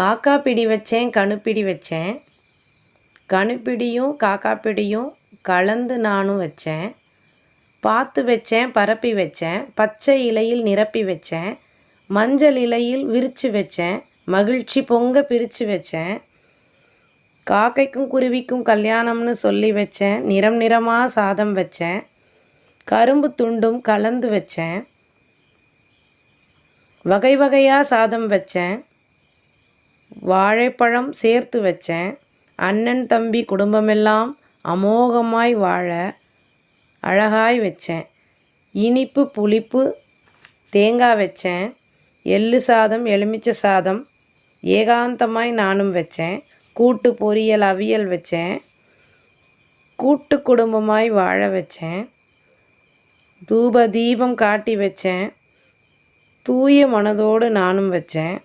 காக்கா பிடி வச்சேன் கணுப்பிடி வச்சேன், கணுப்பிடியும் காக்கா பிடியும் கலந்து நானும் வச்சேன், பார்த்து வச்சேன் பரப்பி வச்சேன், பச்சை இலையில் நிரப்பி வச்சேன், மஞ்சள் இலையில் விரித்து வச்சேன், மகிழ்ச்சி பொங்க பிரித்து வச்சேன், காக்கைக்கும் குருவிக்கும் கல்யாணம்னு சொல்லி வச்சேன், நிறம் நிறமாக சாதம் வச்சேன், கரும்பு துண்டும் கலந்து வச்சேன், வகை வகையாக சாதம் வச்சேன், வாழைப்பழம் சேர்த்து வச்சேன், அண்ணன் தம்பி குடும்பமெல்லாம் அமோகமாய் வாழ அழகாய் வச்சேன், இனிப்பு புளிப்பு தேங்காய் வச்சேன், எள்ளு சாதம் எலுமிச்சை சாதம் ஏகாந்தமாய் நானும் வச்சேன், கூட்டு பொரியல் அவியல் வச்சேன், கூட்டு குடும்பமாய் வாழ வச்சேன், தூப தீபம் காட்டி வச்சேன், தூய மனதோடு நானும் வச்சேன்,